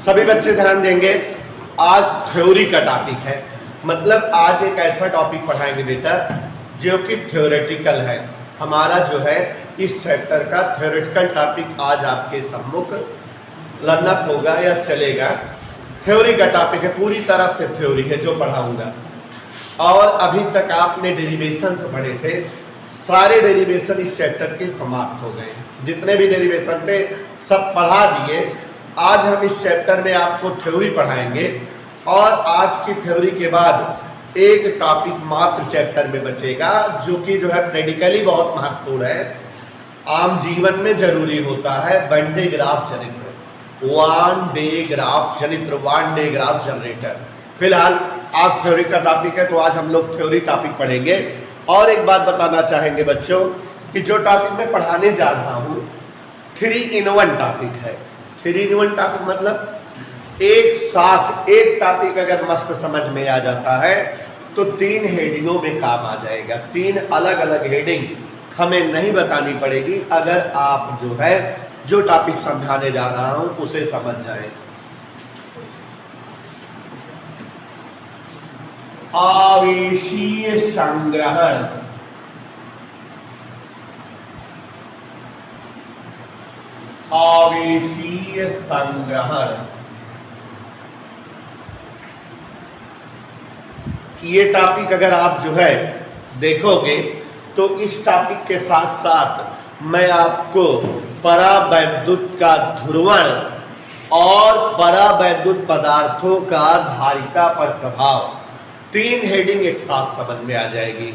सभी बच्चे ध्यान देंगे। आज थ्योरी का टॉपिक है, मतलब आज एक ऐसा टॉपिक पढ़ाएंगे बेटा जो कि थ्योरेटिकल है। हमारा जो है इस चैप्टर का थ्योरेटिकल टॉपिक आज आपके सम्मुख लर्नअप होगा या चलेगा। थ्योरी का टॉपिक है, पूरी तरह से थ्योरी है जो पढ़ाऊंगा। और अभी तक आपने डेरिवेशन से पढ़े थे, सारे डेरिवेशन इस चैप्टर के समाप्त हो गए। जितने भी डेरिवेशन थे सब पढ़ा दिए। आज हम इस चैप्टर में आपको थ्योरी पढ़ाएंगे और आज की थ्योरी के बाद एक टॉपिक मात्र चैप्टर में बचेगा जो कि जो है प्रैक्टिकली बहुत महत्वपूर्ण है, आम जीवन में जरूरी होता है। वन डे ग्राफ चरित्र, वन डे ग्राफ चरित्र, वन डे ग्राफ जनरेटर। फिलहाल आज थ्योरी का टॉपिक है तो आज हम लोग थ्योरी टॉपिक पढ़ेंगे। और एक बात बताना चाहेंगे बच्चों कि जो टॉपिक मैं पढ़ाने जा रहा हूँ 3-in-1 टॉपिक है। 3-in-1 टॉपिक मतलब एक साथ एक टॉपिक अगर मस्त समझ में आ जाता है तो 3 हेडिंगों में काम आ जाएगा। 3 अलग अलग हेडिंग हमें नहीं बतानी पड़ेगी अगर आप जो है जो टॉपिक समझाने जा रहा हूं उसे समझ जाए। आवेशीय संग्रहण, आवेशीय संग्रहण, ये टॉपिक अगर आप जो है देखोगे तो इस टॉपिक के साथ साथ मैं आपको परावैद्युत का ध्रुवण और परावैद्युत पदार्थों का धारिता पर प्रभाव, 3 हेडिंग एक साथ समझ में आ जाएगी।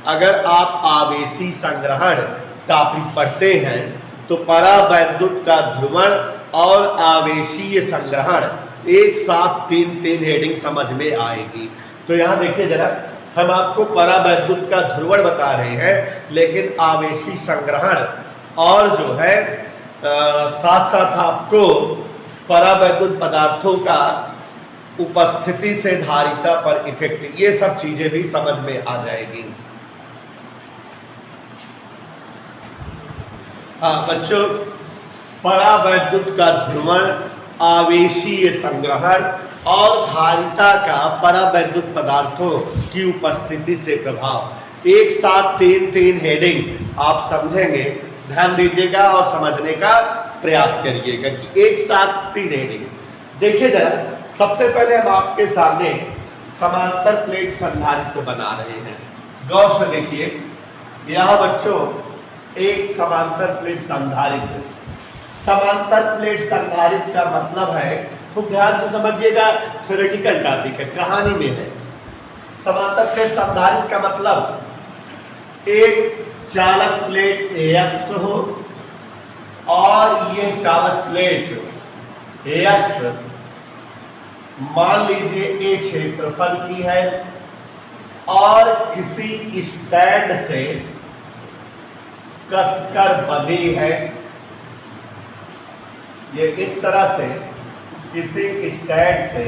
अगर आप आवेशी संग्रहण टॉपिक पढ़ते हैं तो परावैद्युत का ध्रुवण और आवेशीय संग्रहण एक साथ 3 हेडिंग समझ में आएगी। तो यहाँ देखिए जरा, हम आपको परावैद्युत का ध्रुवण बता रहे हैं लेकिन आवेशी संग्रहण और जो है साथ साथ आपको परावैद्युत पदार्थों का उपस्थिति से धारिता पर इफेक्ट, ये सब चीजें भी समझ में आ जाएगी। हाँ बच्चों, परावैद्युत का ध्रुवण, आवेशीय संग्रहण और धारिता का परावैद्युत पदार्थों की उपस्थिति से प्रभाव, एक साथ 3 हेडिंग आप समझेंगे। ध्यान दीजिएगा और समझने का प्रयास करिएगा कि एक साथ 3 हेडिंग। देखिए जरा, सबसे पहले हम आपके सामने समांतर प्लेट संधारित्र बना रहे हैं। गौर से देखिए, यहाँ बच्चों एक समांतर प्लेट संधारित्र। समांतर प्लेट संधारित्र का मतलब है, खूब ध्यान से समझिएगा, थ्योरेटिकल टॉपिक है, कहानी में है। समांतर प्लेट संधारित्र का मतलब एक चालक प्लेट X हो और ये चालक प्लेट X मान लीजिए A क्षेत्रफल की है और किसी स्टैंड से कसकर बंधी है। ये इस तरह से किसी स्टैंड से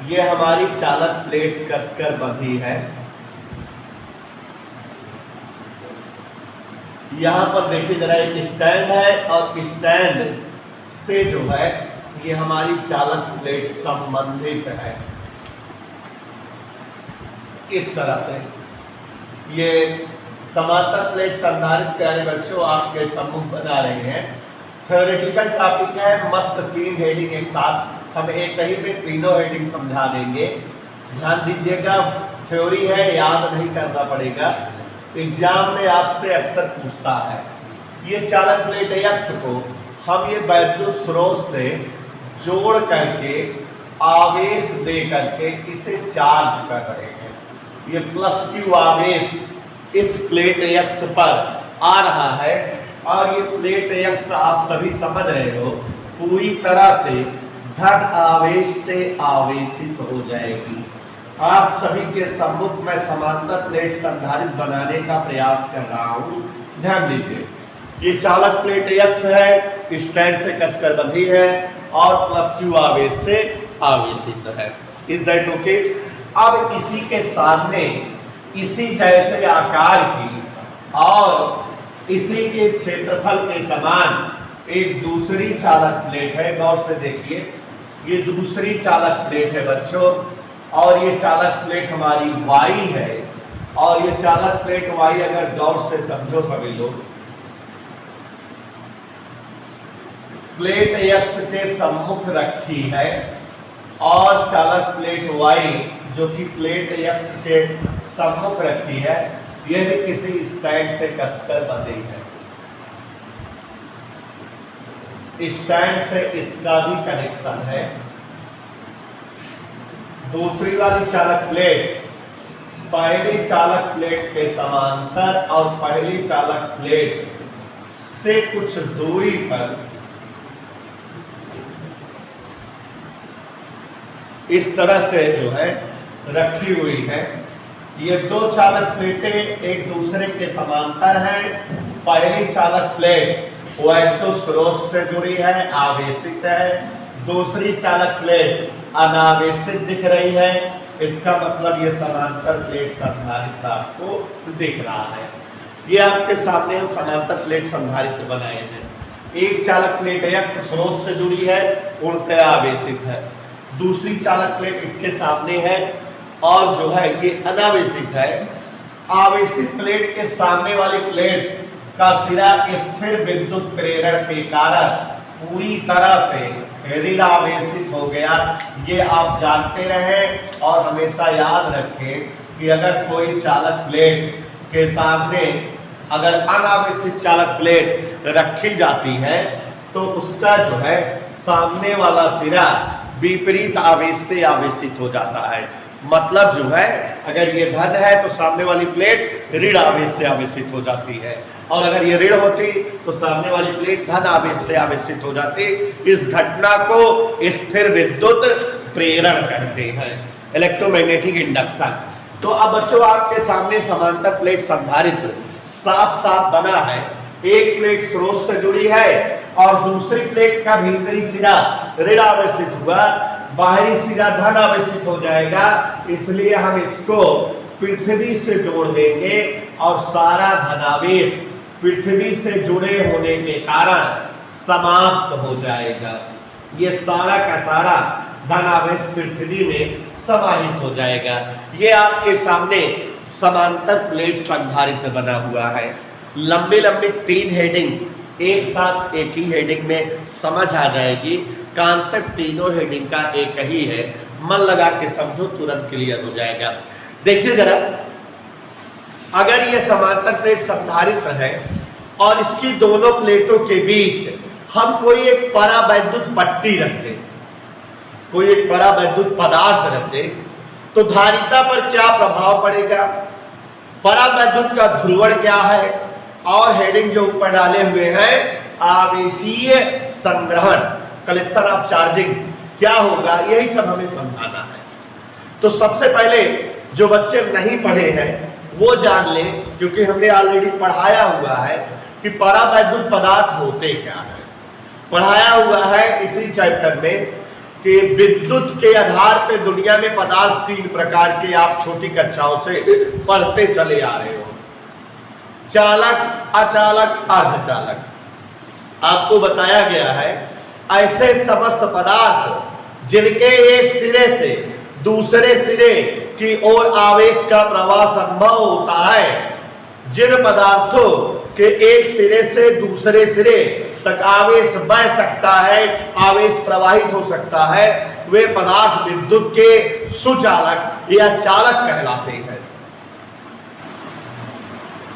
ये हमारी चालक प्लेट कसकर बंधी है। यहां पर देखिए जरा, एक स्टैंड है और स्टैंड से जो है ये हमारी चालक प्लेट संबंधित है। इस तरह से ये समांतर प्लेट संधारित्र प्यारे बच्चों आपके सम्मुख बना रहे हैं। थ्योरेटिकल टॉपिक है, मस्त 3 हेडिंग एक साथ, हम एक ही पे 3 हेडिंग समझा देंगे। ध्यान दीजिएगा, थ्योरी है, याद नहीं करना पड़ेगा, एग्जाम में आपसे अक्सर पूछता है। ये चालक प्लेट X को हम ये वैद्युत स्रोत से जोड़ करके आवेश दे करके इसे चार्ज कर रहे हैं। ये +Q आवेश इस प्लेट X पर आ रहा है और ये प्लेट X आप सभी समझ रहे हो पूरी तरह से धन आवेश से आवेशित हो जाएगी। आप सभी के सम्मुख में समांतर प्लेट संधारित्र बनाने का प्रयास कर रहा हूं। ध्यान दीजिए, ये चालक प्लेट X है, स्टैंड से कसकर बंधी है और +Q आवेश से आवेशित है। Is that okay? अब इसी के सामने इसी जैसे आकार की और इसी के क्षेत्रफल के समान एक दूसरी चालक प्लेट है। गौर से देखिए, ये दूसरी चालक प्लेट है बच्चों, और ये चालक प्लेट हमारी वाई है, और ये चालक प्लेट वाई अगर गौर से समझो सभी लोग, प्लेट एक्स के सम्मुख रखी है और चालक प्लेट वाई जो कि प्लेट एक्स के सम्मुख रखी है, यह भी किसी स्टैंड से कसकर बंधी है। स्टैंड से इसका भी कनेक्शन है। दूसरी वाली चालक प्लेट पहली चालक प्लेट के समांतर और पहली चालक प्लेट से कुछ दूरी पर इस तरह से जो है रखी हुई है। ये दो चालक प्लेटें एक दूसरे के समांतर हैं। पहली चालक प्लेट वैद्युत स्रोत से जुड़ी है, आवेशित है। दूसरी चालक प्लेट अनावेशित दिख रही है। इसका मतलब ये समांतर प्लेट संधारित्र आपको दिख रहा है। ये आपके सामने हम समांतर प्लेट संधारित्र बनाए हैं। एक चालक प्लेट एक्स स्रोत से जुड़ी है, पूर्णतः आवेशित है। दूसरी चालक प्लेट इसके सामने है और जो है ये अनावेशित है। आवेशित प्लेट के सामने वाली प्लेट का सिरा स्थिर विद्युत प्रेरण के कारण पूरी तरह से ऋण आवेशित हो गया। ये आप जानते रहे और हमेशा याद रखें कि अगर कोई चालक प्लेट के सामने अगर अनावेशित चालक प्लेट रखी जाती है तो उसका जो है सामने वाला सिरा विपरीत आवेश से आवेशित हो जाता है। मतलब जो है अगर ये धन है तो सामने वाली प्लेट ऋण आवेश से आवेशित हो जाती है, और अगर ये ऋण होती तो सामने वाली प्लेट धन आवेश से आवेशित हो जाती। इस घटना को स्थिर विद्युत प्रेरण कहते हैं, इलेक्ट्रोमैग्नेटिक इंडक्शन। तो अब बच्चों आपके सामने समांतर प्लेट संधारित्र साफ साफ बना है। एक प्लेट स्रोत से जुड़ी है और दूसरी प्लेट का भीतरी सिरा ऋण आवेशित हुआ, बाहरी सिरा धन आवेशित हो जाएगा। इसलिए हम इसको पृथ्वी से जोड़ देंगे और सारा धनावेश पृथ्वी से जुड़े होने के कारण समाप्त हो जाएगा। ये सारा का सारा धनावेश पृथ्वी में समाहित हो जाएगा। ये आपके सामने समांतर प्लेट संधारित्र बना हुआ है। लंबी लंबी 3 हेडिंग एक साथ एक ही हेडिंग में समझ आ जाएगी। कॉन्सेप्ट तीनों हेडिंग का एक ही है, मन लगा के समझो तुरंत क्लियर हो जाएगा। देखिए जरा, अगर ये समांतर प्लेट संधारित्र है और इसकी दोनों प्लेटों के बीच हम कोई एक परावैद्युत पट्टी रखते, कोई एक परावैद्युत पदार्थ रखते, तो धारिता पर क्या प्रभाव पड़ेगा? परावैद्युत का ध्रुवण क्या है? और हेडिंग जो ऊपर डाले हुए हैं आवेशीय संग्रहण, कलेक्शन ऑफ चार्जिंग क्या होगा, यही सब हमें समझाना है। तो सबसे पहले जो बच्चे नहीं पढ़े हैं वो जान लें, क्योंकि हमने ऑलरेडी पढ़ाया हुआ है कि परावैद्युत पदार्थ होते क्या है। पढ़ाया हुआ है इसी चैप्टर में कि विद्युत के आधार पे दुनिया में पदार्थ 3 प्रकार के आप छोटी कक्षाओं से पढ़ते चले आ रहे हो। चालक, अचालक, अर्धचालक। आपको बताया गया है ऐसे समस्त पदार्थ जिनके एक सिरे से दूसरे सिरे की ओर आवेश का प्रवाह संभव होता है। जिन पदार्थों के एक सिरे से दूसरे सिरे तक आवेश बह सकता है, आवेश प्रवाहित हो सकता है, वे पदार्थ विद्युत के सुचालक या चालक कहलाते हैं।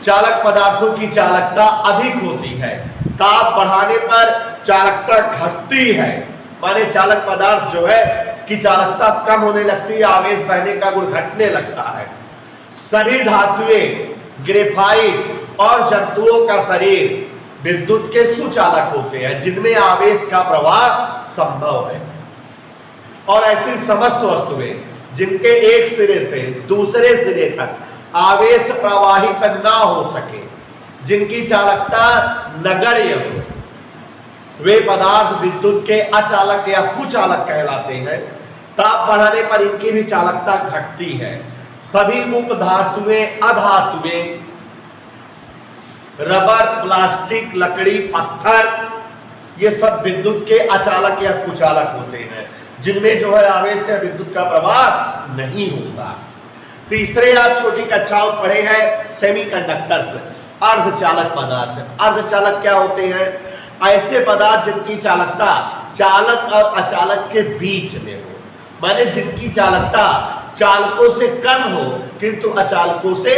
चालक पदार्थों की चालकता अधिक होती है, ताप बढ़ाने पर चालकता घटती है। माने चालक पदार्थ जो है की चालकता कम होने लगती है, आवेश बहने का गुण घटने लगता है। सभी धातुएं, ग्रेफाइट और जंतुओं का शरीर विद्युत के सुचालक होते हैं, जिनमें आवेश का प्रवाह संभव है। और ऐसी समस्त वस्तुएं जिनके एक सिरे से दूसरे सिरे तक आवेश प्रवाहित ना हो सके, जिनकी चालकता नगण्य हो, वे पदार्थ विद्युत के अचालक या कुचालक कहलाते हैं। ताप बढ़ाने पर इनकी भी चालकता घटती है। सभी उपधातुएं, अधातुएं, रबर, प्लास्टिक, लकड़ी, पत्थर, ये सब विद्युत के अचालक या कुचालक होते हैं। जिनमें जो है आवेश से विद्युत का प्रवाह नहीं होता। तीसरे आप छोटी कक्षाओं पढ़े हैं सेमीकंडक्टर्स, अर्धचालक पदार्थ। अर्धचालक क्या होते हैं? ऐसे पदार्थ जिनकी चालकता चालक और अचालक के बीच में हो, माने जिनकी चालकता चालकों से कम हो किंतु अचालकों से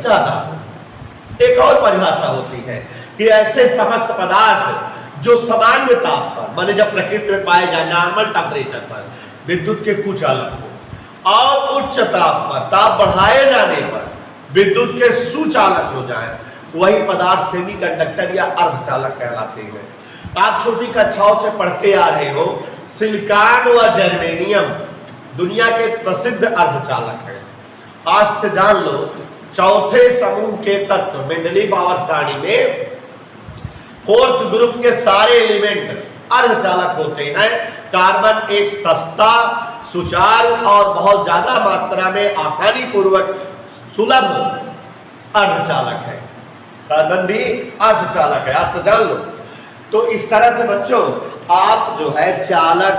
ज्यादा हो। एक और परिभाषा होती है कि ऐसे समस्त पदार्थ जो सामान्य ताप पर, माने जब प्रकृति में पाए जाए नॉर्मल टेम्परेचर पर विद्युत के कुचालक हो, और उच्च ताप पर, ताप बढ़ाए जाने पर विद्युत के सुचालक हो जाए, वही पदार्थ सेमीकंडक्टर या अर्धचालक कहलाते हैं। आप छोटी कक्षाओं से पढ़ते आ रहे हो सिलिकॉन व जर्मेनियम दुनिया के प्रसिद्ध अर्धचालक हैं। आज से जान लो चौथे समूह के तत्व मेंडली पावर सारणी में फोर्थ ग्रुप के सारे एलिमेंट अर्धचालक होते हैं। कार्बन एक सस्ता, सुचारू और बहुत ज्यादा मात्रा में आसानी पूर्वक सुलभ अर्धचालक है। कार्बन भी अर्धचालक है, आप तो जान लो। तो इस तरह से बच्चों आप जो है चालक,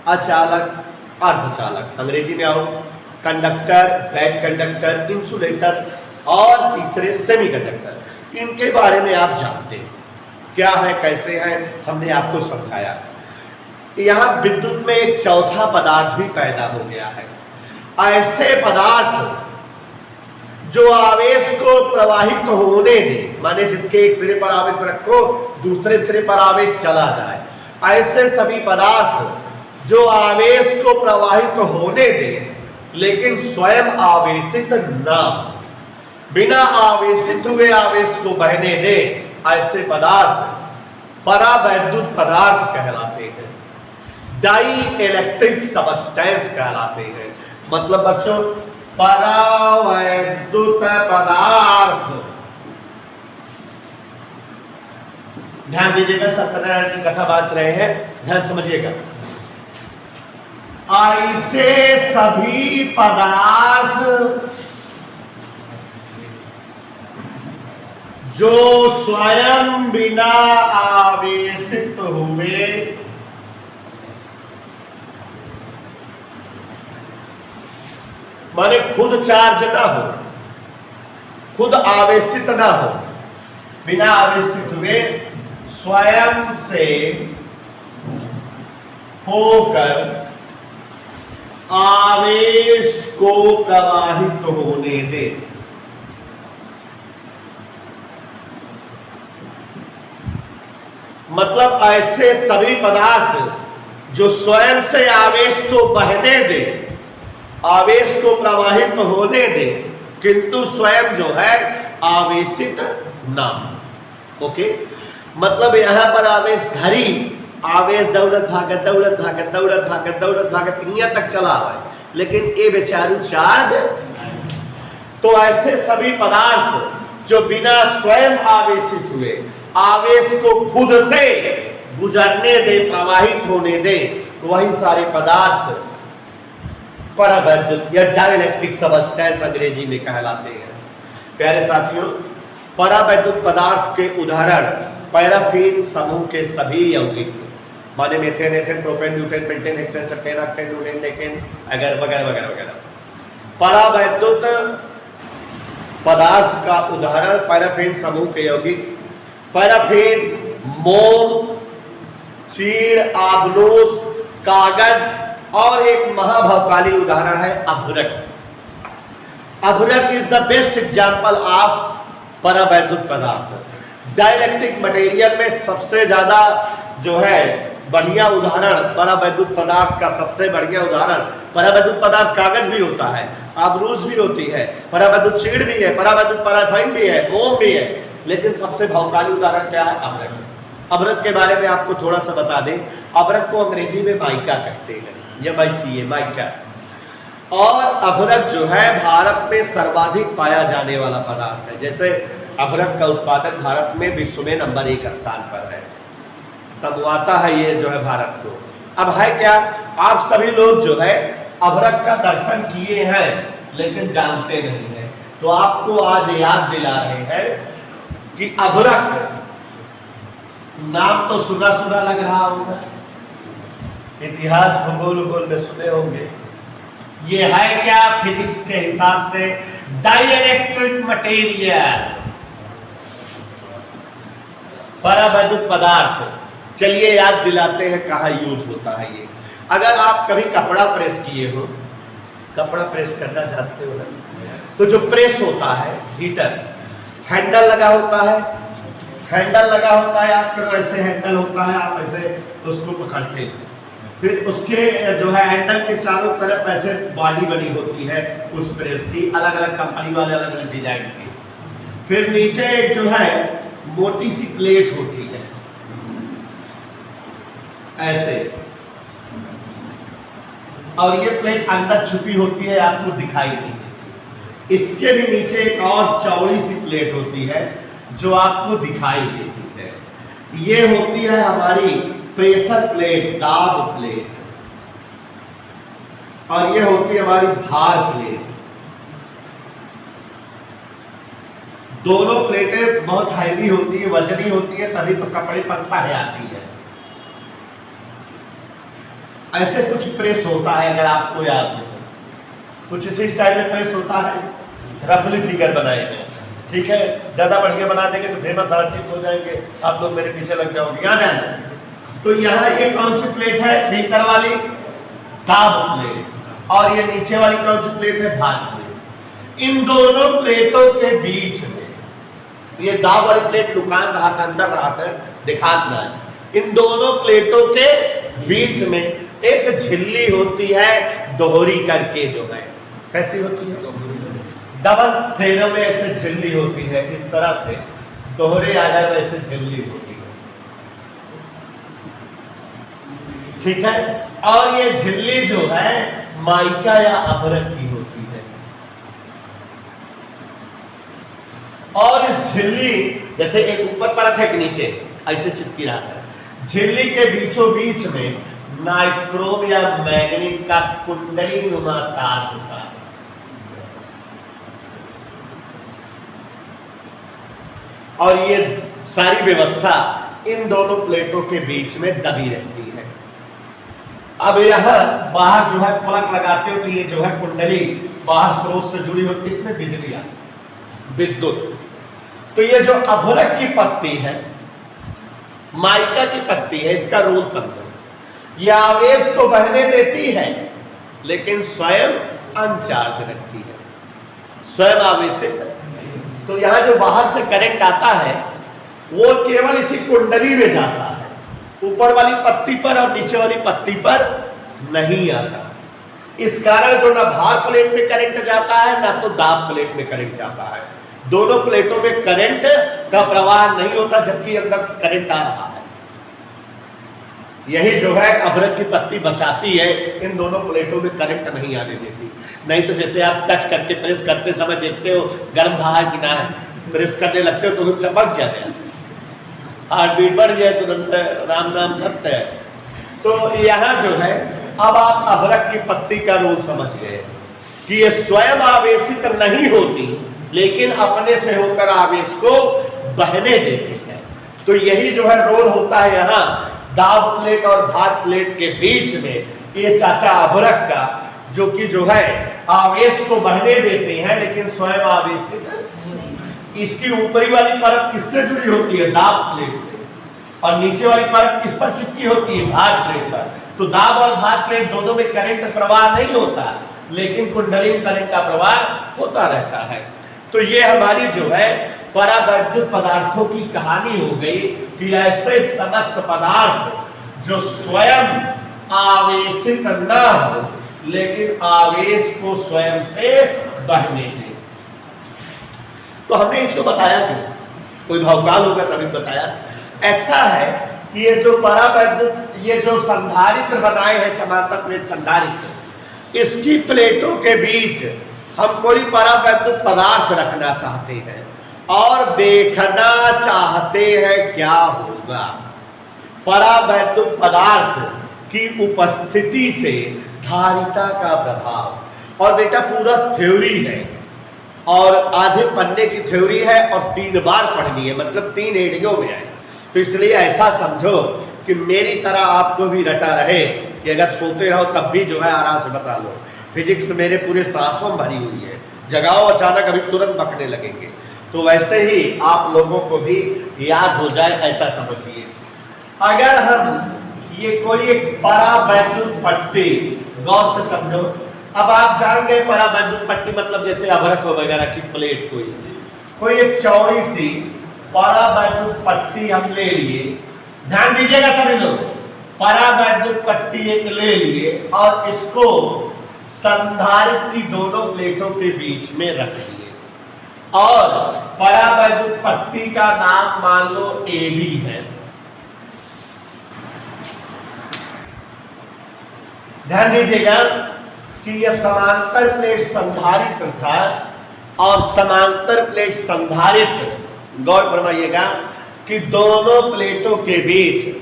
अचालक, अर्धचालक, अंग्रेजी में आओ कंडक्टर, बैक कंडक्टर, इंसुलेटर और तीसरे सेमीकंडक्टर, इनके बारे में आप जानते हैं क्या है, कैसे है, हमने आपको समझाया। यहां विद्युत में एक चौथा पदार्थ भी पैदा हो गया है। ऐसे पदार्थ जो आवेश को प्रवाहित होने दे, माने जिसके एक सिरे पर आवेश रखो दूसरे सिरे पर आवेश चला जाए, ऐसे सभी पदार्थ जो आवेश को प्रवाहित होने दे लेकिन स्वयं आवेशित ना, बिना आवेशित हुए आवेश को बहने दे, ऐसे पदार्थ परावैद्युत पदार्थ कहलाते हैं, डाई इलेक्ट्रिक सबस्टेंस कहलाते हैं। मतलब बच्चों परावैद्युत पदार्थ, ध्यान दीजिएगा, सत्यनारायण की कथा बात रहे हैं, ध्यान समझिएगा। ऐसे सभी पदार्थ जो स्वयं बिना आवेशित हुए माने खुद चार्ज ना हो, खुद आवेशित ना हो, बिना आवेशित हुए स्वयं से होकर आवेश को प्रवाहित होने दे। मतलब ऐसे सभी पदार्थ जो स्वयं से आवेश को बहने दे, आवेश को प्रवाहित होने दे, किंतु स्वयं जो है आवेशित ना। ओके, मतलब यहां पर आवेश धरी, आवेश दौड़त भागत दौड़त भागत दौड़त भागत दौड़त भागत यहां तक चला हुआ है, लेकिन ये बेचारू चार्ज। तो ऐसे सभी पदार्थ जो बिना स्वयं आवेशित हुए आवेश को खुद से गुजरने दे, प्रवाहित होने दे, वही सारे पदार्थ परावैद्युत या डाइलेक्ट्रिक सबस्टेंस अंग्रेजी में कहलाते हैं। प्यारे साथियों, परावैद्युत पदार्थ के उदाहरण पैराफिन समूह के सभी यौगिक, माने methane, ethane, propane, butane, pentane, hexane, heptane, octane, लूटेन, लेकेन वगैरह वगैरह वगैरह। परावैद्युत पदार्थ का उदाहरण पैराफिन समूह के यौगिक, पैराफिन, मोम, चीड़, आबनूस, कागज, और एक महाभावकाली उदाहरण है अभ्रक। अभ्रक is the best example of परावैद्युत पदार्थ। डाइलेक्ट्रिक मटेरियल में सबसे ज्यादा जो है बढ़िया उदाहरण परावैद्युत पदार्थ का, सबसे बढ़िया उदाहरण परावैद्युत पदार्थ कागज भी होता है, आबनूस भी होती है, परावैद्युत चीड़ भी है, परावैद्युत पैराफिन भी है, मोम भी है, लेकिन सबसे भावकाली उदाहरण क्या है? अभ्रक। अभ्रक के बारे में आपको थोड़ा सा बता दें, अभ्रक को अंग्रेजी में माइका कहते हैं, या MICA, माइका। और अभ्रक जो है भारत में सर्वाधिक पाया जाने वाला पदार्थ है। जैसे अभ्रक का उत्पादन भारत में विश्व में नंबर 1 स्थान पर है, तब आता है ये जो है भारत को। अब है क्या, आप सभी लोग जो है अभ्रक का दर्शन किए हैं लेकिन जानते नहीं है, तो आपको आज याद दिला रहे हैं कि अभ्रक नाम तो सुना सुना लग रहा होगा, इतिहास भूगोल में सुने होंगे। ये है क्या? फिजिक्स के हिसाब से डाइलेक्ट्रिक मटेरियल, परावैद्युत पदार्थ। चलिए याद दिलाते हैं कहाँ यूज होता है ये। अगर आप कभी कपड़ा प्रेस किए हो, कपड़ा प्रेस करना जानते हो ना, तो जो प्रेस होता है हीटर, हैंडल लगा होता है, हैंडल लगा होता है आपके, तो ऐसे हैंडल होता है, आप ऐसे उसको पकड़ते हैं, फिर उसके जो है हैंडल के चारों तरफ ऐसे बॉडी बनी होती है उस प्रेस की, अलग अलग कंपनी वाले अलग अलग डिजाइन की। फिर नीचे एक जो है मोटी सी प्लेट होती है ऐसे, और ये प्लेट अंदर छुपी होती है, आपको दिखाई नहीं देती। इसके भी नीचे एक और चौड़ी सी प्लेट होती है जो आपको दिखाई देती है। ये होती है हमारी प्रेशर प्लेट, दाब प्लेट, और ये होती है हमारी भार प्लेट। दोनों प्लेटें बहुत हैवी होती है, वजनी होती है, तभी तो कपड़े पर पह आती है। ऐसे कुछ प्रेस होता है, अगर आपको याद हो, कुछ इसी स्टाइल में प्रेस होता है, रफली फिगर बनाएंगे, ठीक है। ज्यादा बढ़िया बना देंगे तो फेमस आर्टिस्ट हो जाएंगे, आप लोग मेरे पीछे लग जाओगे, याद है। तो यहाँ ये कौन सी प्लेट है? भीतर वाली दाब प्लेट, और ये नीचे वाली कौन सी प्लेट है? भार प्लेट। इन दोनों प्लेटों के बीच में, ये दाब वाली प्लेट लुकान रहा था, अंदर रहा था, दिखाना है। इन दोनों प्लेटों के बीच में एक झिल्ली होती है, दोहरी करके, जो है कैसी होती है? डबल थ्रेडों में ऐसे झिल्ली होती है, इस तरह से दोहरे आधार में ऐसे झिल्ली होती है, ठीक है। और ये झिल्ली जो है माइका या अभ्रक की होती है, और इस झिल्ली जैसे एक ऊपर परत है कि नीचे ऐसे चिपकी रहा है, झिल्ली के बीचों बीच में नाइक्रोम या मैग्नीज का कुंडली नुमा तार होता है। और ये सारी व्यवस्था इन दोनों प्लेटों के बीच में दबी रहती है। अब यहां बाहर जो है प्लग लगाते हो, तो ये जो है कुंडली बाहर स्रोत से जुड़ी होती है, इसमें बिजली आती है, विद्युत। तो ये जो अभ्रक की पत्ती है, माइका की पत्ती है, इसका रोल समझो। यह आवेश तो बहने देती है, लेकिन स्वयं अनचार्ज रखती है, स्वयं आवेशित। तो यहां जो बाहर से करंट आता है वो केवल इसी कुंडली में जाता है, ऊपर वाली पत्ती पर और नीचे वाली पत्ती पर नहीं आता। इस कारण जो ना भार प्लेट में करंट जाता है, ना तो दाब प्लेट में करंट जाता है। दोनों प्लेटों में करंट का प्रवाह नहीं होता, जबकि अंदर करंट आ रहा है। यही जो है अभ्रक की पत्ती बचाती है, इन दोनों प्लेटों में करंट नहीं आने देती। नहीं तो जैसे आप टच करके प्रेस करते समय देखते हो गर्म रहा है कि ना है, प्रेस करने लगते हो तो चमक जाते हैं, हार्ट बीट बढ़ जाए तुरंत, राम नाम सत्य है। तो यहाँ जो है अब आप अभ्रक की पत्ती का रोल समझ गए कि ये स्वयं आवेशित नहीं होती, लेकिन अपने से होकर आवेश को बहने देती है। तो यही जो है रोल होता है यहाँ दाब प्लेट और भार प्लेट के बीच में, ये चाचा अभ्रक का, जो कि जो है आवेश को बहने देते हैं, लेकिन स्वयं आवेशित। इसकी ऊपरी वाली परत किससे जुड़ी होती है? दाब प्लेट से, और नीचे वाली परत किस पर चिपकी होती है? भार प्लेट पर। तो दाब और भार प्लेट दोनों में करंट प्रवाह नहीं होता, लेकिन कुंडली में करंट का प्रवाह होता रहता है। तो ये हमारी जो है परावैद्युत पदार्थों की कहानी हो गई कि ऐसे समस्त पदार्थ जो स्वयं आवेशित न हो, लेकिन आवेश को स्वयं से बहने दे। तो हमने इसको बताया क्यों? कोई भौकाल होगा तभी बताया। ऐसा है कि ये जो परावैद्युत, ये जो संधारित्र बनाए हैं, समांतर प्लेट संधारित्र, इसकी प्लेटों के बीच हम कोई परावैद्युत पदार्थ रखना चाहते हैं और देखना चाहते हैं क्या होगा। परावैद्युत पदार्थ की उपस्थिति से धारिता का प्रभाव। और बेटा पूरा थ्योरी है, और आधे पन्ने की थ्योरी है, और 3 बार पढ़नी है, मतलब 3 एडियो में है। तो इसलिए ऐसा समझो कि मेरी तरह आपको भी रटा रहे कि अगर सोते रहो तब भी जो है आराम से बता लो। फिजिक्स मेरे पूरे सांसों में भरी हुई है, जगाओ अचानक अभी तुरंत बकने लगेंगे। तो वैसे ही आप लोगों को भी याद हो जाए ऐसा समझिए। अगर हम ये कोई एक परावैद्युत पट्टी, गौर से समझो। अब आप जान गए परावैद्युत पट्टी मतलब जैसे अभ्रक वगैरह की प्लेट, कोई एक चौड़ी सी परावैद्युत पट्टी हम ले लिए। ध्यान दीजिएगा सभी लोग, परावैद्युत पट्टी एक ले लिए और इसको संधारित्र की दोनों प्लेटों के बीच में रख दिए और परावैद्युत पट्टी का नाम मान लो AB है। ध्यान दीजिएगा कि यह समांतर प्लेट संधारित्र था और समांतर प्लेट संधारित्र, गौर फरमाइएगा कि दोनों प्लेटों के बीच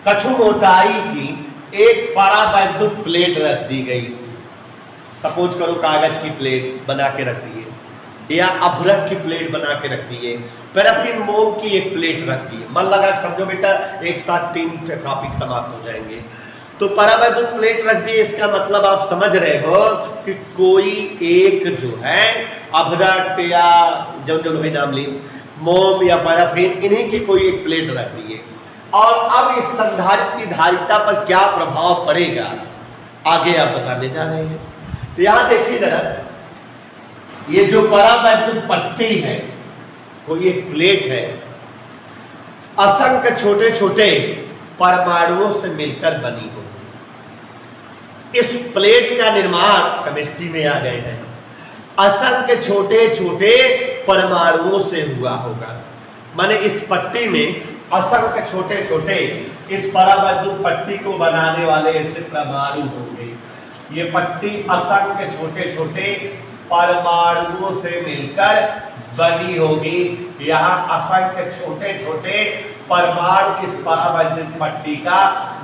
कछु मोटाई की एक परावैद्युत प्लेट रख दी गई। सपोज करो कागज की प्लेट बना के रख दिए या अभ्रक की प्लेट बना के रख दिए, पैराफिन मोम की एक प्लेट रख दी। मन लगा समझो बेटा, एक साथ 3 टॉपिक समाप्त हो जाएंगे। तो परावैद्युत प्लेट रख दी, इसका मतलब आप समझ रहे हो कि कोई एक जो है अभ्रक या जो भी नाम ली, मोम या पैराफिन, इन्हीं की कोई एक प्लेट रख दी है। और अब इस संधारित्र की धारिता पर क्या प्रभाव पड़ेगा आगे आप बताने जा रहे हैं। तो यहां देखिए जरा, ये जो परावैद्युत पट्टी है, कोई एक प्लेट है, असंख्य छोटे छोटे परमाणुओं से मिलकर बनी हो। इस प्लेट का निर्माण केमिस्ट्री में आ गए हैं, असंख्य छोटे छोटे परमाणुओं से हुआ होगा। माने इस पट्टी में असंख्य छोटे छोटे, इस परावैद्युत पट्टी को बनाने वाले ऐसे परमाणु होंगे। ये पट्टी असंख्य छोटे छोटे परमाणुओं से मिलकर बनी होगी। यहाँ असंख्य छोटे छोटे परमाणु इस परावैद्युत पट्टी का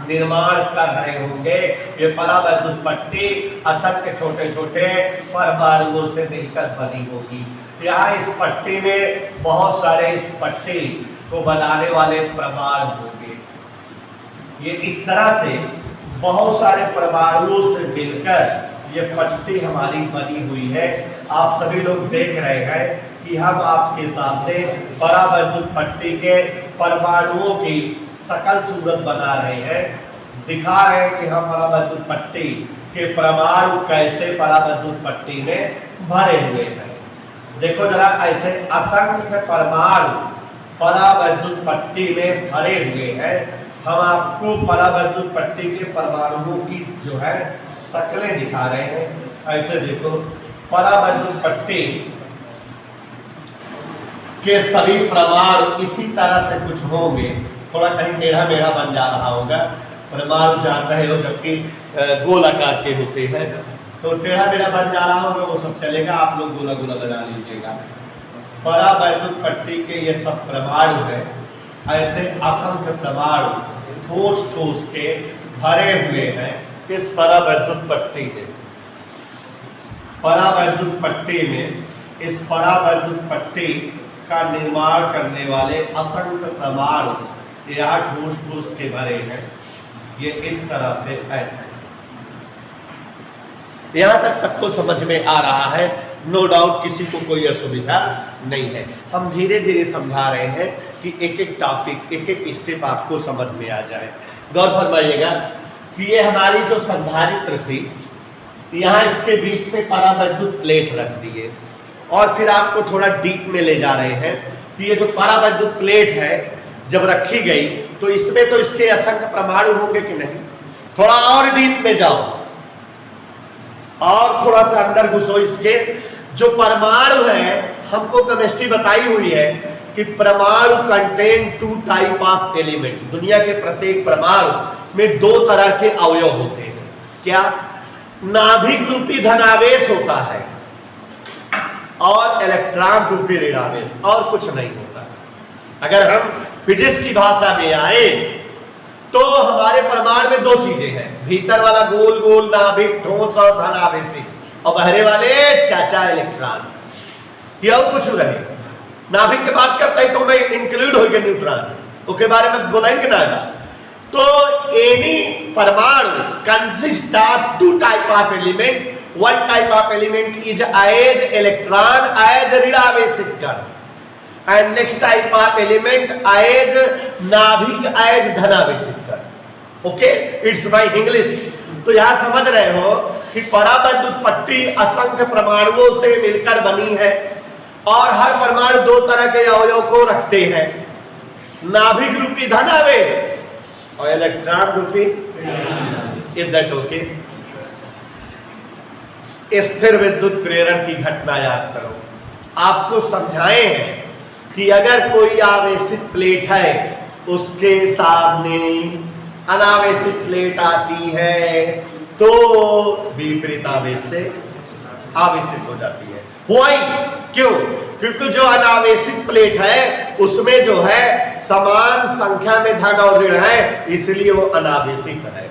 निर्माण कर रहे होंगे। ये परावैद्युत पट्टी असंख्य छोटे छोटे परमाणुओं से मिलकर बनी होगी। यहाँ इस पट्टी में बहुत सारे इस पट्टी को बनाने वाले परमाणु होंगे। ये इस तरह से बहुत सारे परमाणुओं से मिलकर ये पट्टी हमारी बनी हुई है। आप सभी लोग देख रहे हैं कि हम आपके सामने परावैद्युत पट्टी के परमाणुओं की सकल सूरत बना रहे हैं, दिखा रहे हैं कि हम परावैद्युत पट्टी के परमाणु कैसे परावैद्युत पट्टी में भरे हुए हैं। देखो जरा, ऐसे असंख्य परमाणु परावैद्युत पट्टी में भरे हुए हैं। हम आपको परावैद्युत पट्टी के परमाणुओं की जो है शक्लें दिखा रहे हैं। ऐसे देखो, परावैद्युत पट्टी के सभी परमाणु इसी तरह से कुछ होंगे। थोड़ा कहीं टेढ़ा मेढ़ा बन जा रहा होगा, परमाणु जान रहे हो, जबकि गोल आकार के होते हैं तो टेढ़ा मेढ़ा बन जा रहा होगा, वो सब चलेगा, आप लोग गोला गोला बना लीजिएगा। परावैद्युत पट्टी के ये सब परमाणु है, ऐसे असंख्य परमाणु ठोस ठोस के भरे हुए हैं इस परावैद्युत पट्टी में। परावैद्युत पट्टी में, इस परावैद्युत पट्टी का निर्माण करने वाले असंख्य परमाणु यहाँ ठोस ठोस के भरे हैं। ये इस तरह से ऐसे, यहां तक सबको समझ में आ रहा है, नो डाउट, किसी को कोई असुविधा नहीं है। हम धीरे धीरे समझा रहे हैं कि एक एक टॉपिक, एक एक स्टेप आपको समझ में आ जाए। गौर फरमाइएगा कि ये हमारी जो संधारित्र थी, यहाँ इसके बीच में परावैद्युत प्लेट रख दिए और फिर आपको थोड़ा डीप में ले जा रहे हैं कि ये जो परावैद्युत प्लेट है जब रखी गई तो इसमें तो इसके असंख्य परमाणु होंगे कि नहीं। थोड़ा और डीप में जाओ और थोड़ा सा अंदर घुसो। इसके जो परमाणु है, हमको केमिस्ट्री बताई हुई है कि परमाणु कंटेन 2 टाइप ऑफ एलिमेंट। दुनिया के प्रत्येक परमाणु में 2 तरह के अवयव होते हैं। क्या? नाभिक रूपी धनावेश होता है और इलेक्ट्रॉन रूपी ऋणावेश, और कुछ नहीं होता। अगर हम फिजिक्स की भाषा में आए तो हमारे परमाणु में 2 चीजें हैं, भीतर वाला गोल गोल नाभिक ठोस और धनावेशी, और बाहरे वाले चाचा इलेक्ट्रॉन। ये और कुछ रहे, नाभिक की बात करते ही तो मैं इंक्लूड हो गया न्यूट्रॉन, उसके बारे में बोलेंगे ना। तो एनी परमाणु consist of two type of element, one type of element is as electron as ऋण आवेशित कण, and next type of element as नाभिक एज धनावेशित कण। Okay, it's my English. तो यहां समझ रहे हो कि परावैद्युत पट्टी असंख्य परमाणुओं से मिलकर बनी है और हर परमाणु दो तरह के अवयव को रखते हैं, नाभिक रूपी धनावेश और इलेक्ट्रॉन रूपी। Is that okay? स्थिर विद्युत प्रेरण की घटना याद करो। आपको समझाए हैं कि अगर कोई आवेशित प्लेट है उसके सामने अनावेशित प्लेट आती है तो विपरीत आवेश से आवेशित हो जाती है। व्हाई? क्यों? क्योंकि जो अनावेशित प्लेट है उसमें जो है समान संख्या में धन और ऋण है, इसलिए वो अनावेशित है।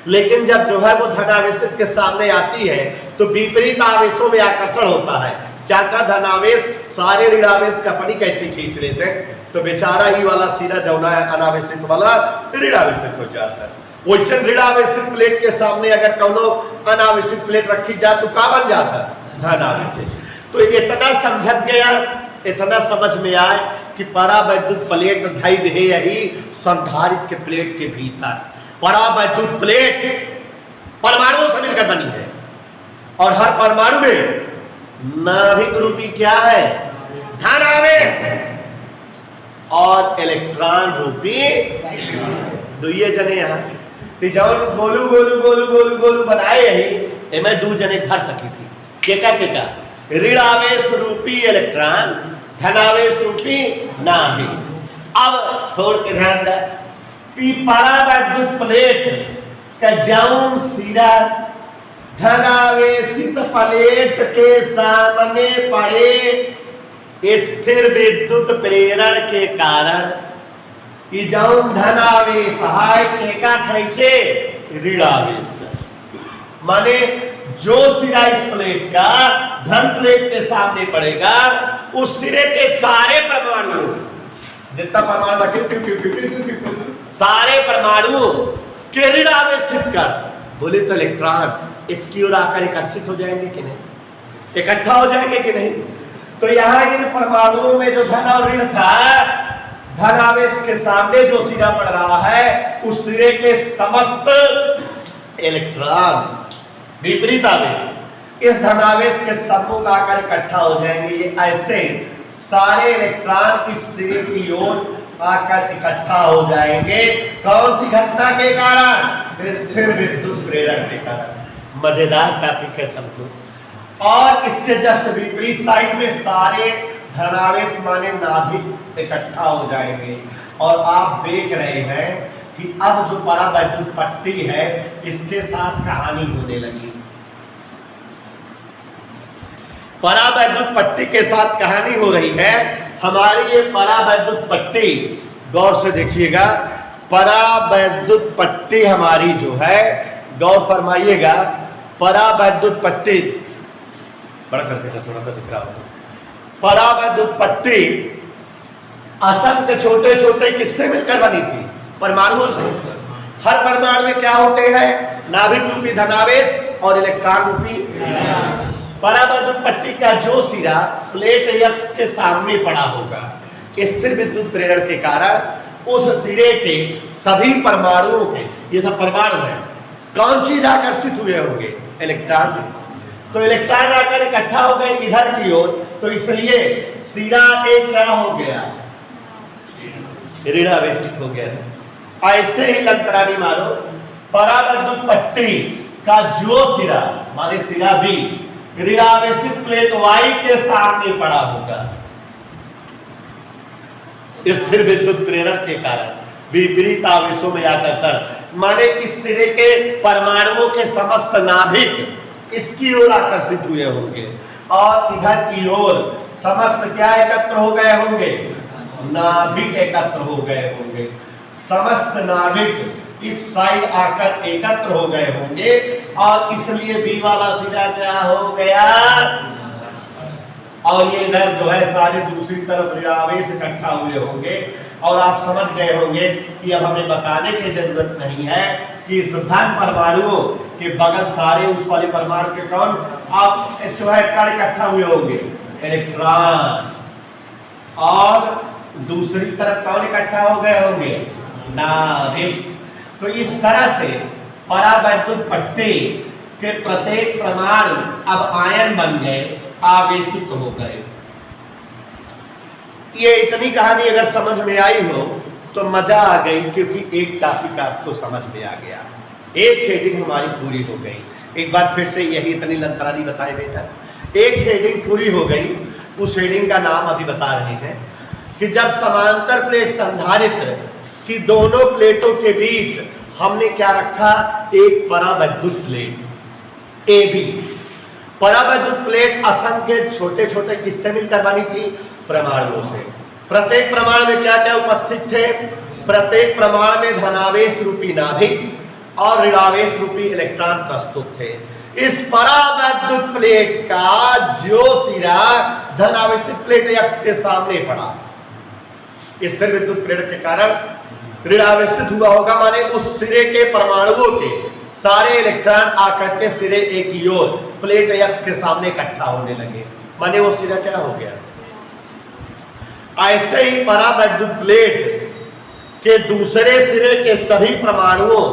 लेकिन जब जो है वो धनावेशित के सामने आती है तो विपरीत आवेशों में आकर्षण होता है। चाचा धनावेश सारे ऋणावेश का पनी कैसे खींच लेते हैं, तो बेचारा ही वाला सीधा जौना है अनावेशित वाला ऋणावेशित हो जाता है। वैसे ऋणावेशित प्लेट के सामने अगर कौनो अनावेशित प्लेट रखी जाए तो क्या बन जाता है? धनावेशित। तो इतना समझ गया, इतना समझ में आए कि परावैद्युत प्लेट धई दे यही संधारित्र के प्लेट के भीतर। परावैद्युत प्लेट परमाणुओं से मिलकर बनी है और हर परमाणु में नाभिक रूपी क्या है? धनावेश और इलेक्ट्रॉन रूपी दुइये जने यहाँ जब गोलू गोलू गोलू गोलू गोलू बनाए यही मैं दो जने भर सकी थी। केका केका? ऋणावेश रूपी इलेक्ट्रॉन, धनावेश रूपी नाभिक। अब थोड़ के ध्यान दे, परावैद्युत प्लेट का जौन सिरा धनावेशित प्लेट के सामने पड़े स्थिर विद्युत प्रेरण के कारण जौन धनावेश है केका खींचे? ऋणावेश का। माने जो सिरा इस प्लेट का धन प्लेट के सामने पड़ेगा उस सिरे के सारे परमाणु, जितना परमाणु सारे परमाणु के ऋणावेशित कर बोले तो इलेक्ट्रॉन इसकी ओर आकर आकर्षित हो जाएंगे कि नहीं, इकट्ठा हो जाएंगे कि नहीं। तो यहाँ इन परमाणुओं में जो धन और ऋण था, धनावेश के सामने जो सिरा पड़ रहा है उस सिरे के समस्त इलेक्ट्रॉन विपरीत आवेश इस धनावेश के सम्मुख आकर इकट्ठा हो जाएंगे। ये ऐसे सारे इलेक्ट्रॉन इस सिरे की ओर आकर इकट्ठा हो जाएंगे। कौन सी घटना के कारण? स्थिर विद्युत प्रेरण के कारण। मजेदार टॉपिक है, समझो। और इसके जस्ट विपरीत साइड में सारे धनावेश माने नाभिक इकट्ठा हो जाएंगे। और आप देख रहे हैं कि अब जो परावैद्युत पट्टी है इसके साथ कहानी होने लगी। परावैद्युत पट्टी के साथ कहानी हो रही है। हमारी ये परावैद्युत पट्टी, गौर से देखिएगा, परावैद्युत पट्टी हमारी जो है, गौर फरमाइएगा, परावैद्युत पट्टी बड़ा कर देगा, थोड़ा सा दिख रहा होगा। परावैद्युत पट्टी असंख्य छोटे छोटे किससे मिलकर बनी थी? परमाणुओं से। हर परमाणु में क्या होते हैं? नाभिक रूपी धनावेश और इलेक्ट्रॉन रूपी। परावैद्युत पट्टी का जो सिरा प्लेट एक्स के सामने पड़ा होगा स्थिर विद्युत प्रेरण के कारण उस सिरे के सभी परमाणुओं के, ये सब परमाणु है, कौन चीज आकर्षित हुए होंगे? इलेक्ट्रॉन। तो इलेक्ट्रॉन आकर इकट्ठा हो गए इधर की ओर, तो इसलिए सिरा एक क्या हो गया? ऋणावेशित हो गया। ऐसे ही लंतरानी मारो, परावैद्युत पट्टी का जो सिरा माने सिरा बी ऋणावेशित प्लेट वाई के सामने पड़ा होगा स्थिर विद्युत प्रेरण के कारण विपरीत आवेशों में आकर्षण, माने इस सिरे के परमाणुओं के समस्त नाभिक इसकी ओर आकर्षित हुए होंगे और इधर की ओर समस्त क्या एकत्र हो गए होंगे? नाभिक एकत्र हो गए होंगे। समस्त नाभिक इस साइड आकर एकत्र हो गए होंगे और इसलिए बी वाला सिरा क्या हो गया? और ये इधर जो है सारे दूसरी तरफ ऋणावेश इकट्ठा हुए होंगे। और आप समझ गए होंगे कि अब हमें बताने की जरूरत नहीं है कि इस धन परमाणुओं के बगल सारे उस वाले परमाणु के कौन आप जो है कण इकट्ठा हुए होंगे, इलेक्ट्रॉन, और दूसरी तरफ कौन इकट्ठा हो गए होंगे, नाभिक। तो इस तरह से परावैद्युत पट्टी के प्रत्येक परमाणु अब आयन बन गए, आवेशित हो गए। ये इतनी कहानी अगर समझ में आई हो तो मजा आ गई, क्योंकि एक टॉपिक आपको समझ में आ गया, एक हेडिंग हमारी पूरी हो गई। एक बार फिर से यही इतनी लंतरानी बताए बेटा, एक हेडिंग पूरी हो गई। उस हेडिंग का नाम अभी बता रहे हैं कि जब समांतर प्लेट संधारित्र की दोनों प्लेटों के बीच हमने क्या रखा, एक परावैद्युत प्लेट ए बी। परावैद्युत प्लेट असंख्य छोटे छोटे किससे मिलकर बनी थी, परमाणुओं से। प्रत्येक परमाणु में क्या क्या उपस्थित थे, प्रत्येक परमाणु में धनावेश रूपी नाभिक और ऋणावेश रूपी इलेक्ट्रॉन प्रस्तुत थे। इस परावैद्युत प्लेट का जो सिरा धनावेशित प्लेट एक्स के सामने पड़ा, स्थिर विद्युत प्रेरक के कारण ऋणावेशित हुआ होगा, माने उस सिरे के परमाणुओं के सारे इलेक्ट्रॉन आकर के सिरे एक की ओर प्लेट एक्स के सामने इकट्ठा होने लगे, माने वो सिरा क्या हो गया। ऐसे ही परावैद्युत प्लेट के दूसरे सिरे के सभी परमाणुओं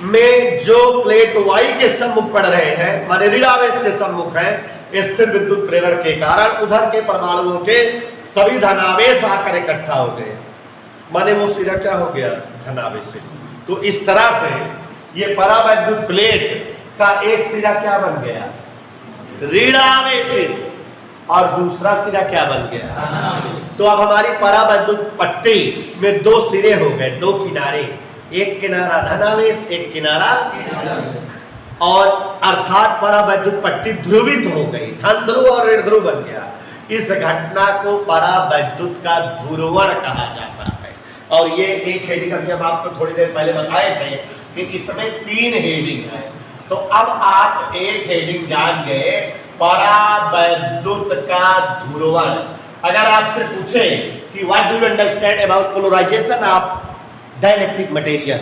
में जो प्लेट वाई के सम्मुख पड़ रहे हैं, माने ऋणावेश के सम्मुख है, स्थिर विद्युत प्रेरण के कारण उधर के परमाणुओं के सभी धनावेश आकर इकट्ठा हो गए, माने वो सिरा क्या हो गया, धनावेशित। तो इस तरह से ये परावैद्युत प्लेट का एक सिरा क्या बन गया, ऋणावेशित, और दूसरा सिरा क्या बन गया। तो अब हमारी परावैद्युत पट्टी में दो सिरे हो गए, दो किनारे, एक किनारा धनावेश, एक किनारा, और अर्थात परावैद्युत पट्टी ध्रुवित हो गई, धन ध्रुव और ऋण ध्रुव बन गया। इस घटना को परावैद्युत का ध्रुवण कहा जाता है। और ये एक हेडिंग अभी हम आपको थोड़ी देर पहले बताए थे कि इसमें 3 हेडिंग है। तो अब आप एक हेडिंग जान गए, परावैद्युत का ध्रुवण। अगर आपसे पूछे कि what do you understand about polarization of dielectric material,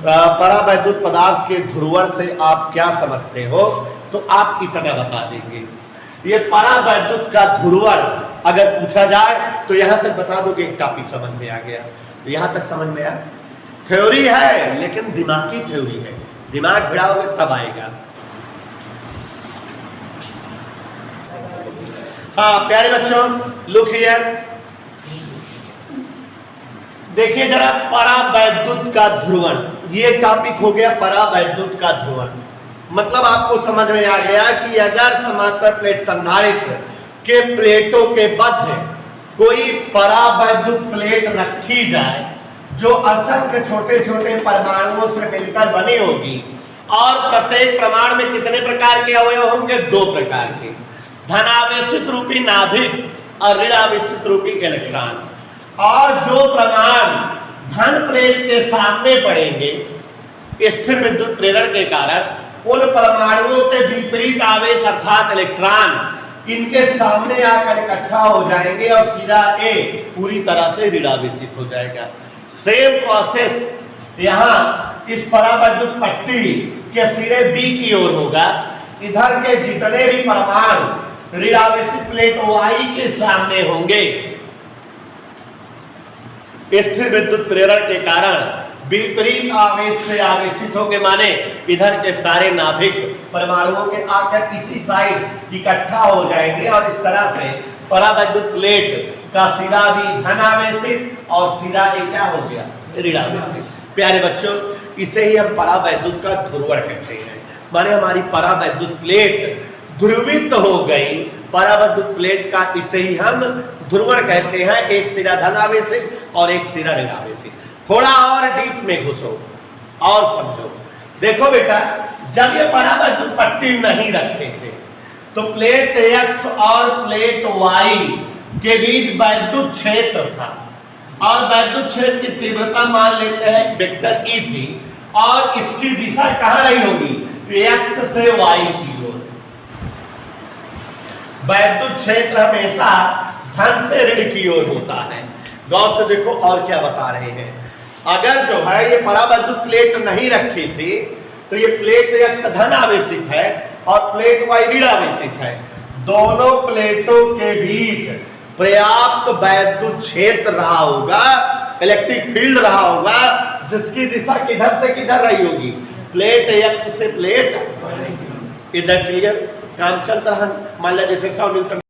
परावैद्युत पदार्थ के ध्रुवण से आप क्या समझते हो, तो आप इतना बता देंगे। ये परावैद्युत का ध्रुवण अगर पूछा जाए तो यहां तक बता दो कि एक टॉपिक समझ में आ गया। तो यहां तक समझ में आया, थ्योरी है लेकिन दिमागी थ्योरी है, दिमाग भिड़ाओगे तब आएगा। हाँ प्यारे बच्चों, लुक हियर, देखिए जरा परावैद्युत का ध्रुवण, ये टॉपिक हो गया परावैद्युत का ध्रुवण। मतलब आपको समझ में आ गया कि अगर समांतर प्लेट संधारित्र के प्लेटों के मध्य कोई परावैद्युत प्लेट रखी जाए जो असंख्य छोटे छोटे परमाणुओं से मिलकर बनी होगी, और प्रत्येक परमाणु में कितने प्रकार के अवयव होंगे, 2 प्रकार के, धनावेशित रूपी नाभिक और ऋणावेशित रूपी इलेक्ट्रॉन। और जो परमाणु धन प्लेट के सामने पड़ेंगे स्थिर विद्युत प्रेरण के कारण, उन परमाणुओं के विपरीत आवेश अर्थात इलेक्ट्रॉन इनके सामने आकर इकट्ठा हो जाएंगे और सीधा ए पूरी तरह से ऋणावेशित हो जाएगा। सेम प्रोसेस यहां इस परावैद्युत पट्टी के सिरे बी की ओर होगा। इधर के जितने भी परमाणु ऋणावेशित प्लेट वाई के सामने होंगे, स्थिर विद्युत प्रेरण के कारण विपरीत आवेश से आवेशित होंगे, माने इधर के सारे नाभिक परमाणुओं के आकर इसी साइड इकट्ठा हो जाएंगे, और इस तरह से परावैद्युत प्लेट का सिरा भी धनावेशित और सिरा एक क्या हो गया, ऋणावेशित। प्यारे बच्चों, इसे ही हम परावैद्युत का ध्रुवण कहते हैं, माने हमारी परावैद्युत प्लेट ध्रुवित हो गई। परावैद्युत प्लेट का इसे ही हम ध्रुवण कहते हैं, एक सिरा धनावेशित और एक सिरा ऋणावेशित। थोड़ा और डीप में घुसो और समझो। देखो बेटा, जब ये परावैद्युत पट्टी नहीं रखे थे तो प्लेट एक्स और प्लेट वाई के बीच वैद्युत क्षेत्र था, और वैद्युत क्षेत्र की तीव्रता मान लेते हैं वेक्टर ई थी, और इसकी दिशा कहां रही होगी, एक्स से वाई की ओर। वैद्युत क्षेत्र हमेशा धन से ऋण की ओर होता है। गौर से देखो और क्या बता रहे हैं। अगर जो है ये परावैद्युत प्लेट नहीं रखी थी तो ये प्लेट x धन आवेशित है और प्लेट y ऋण आवेशित है। दोनों प्लेटों के बीच पर्याप्त वैद्युत क्षेत्र रहा होगा, इलेक्ट्रिक फील्ड रहा होगा, जिसकी दिशा किधर से किधर रही होगी, प्लेट x से प्लेट इधर। क्लियर? काम चलता है। मान लिया जैसे 100 न्यूटन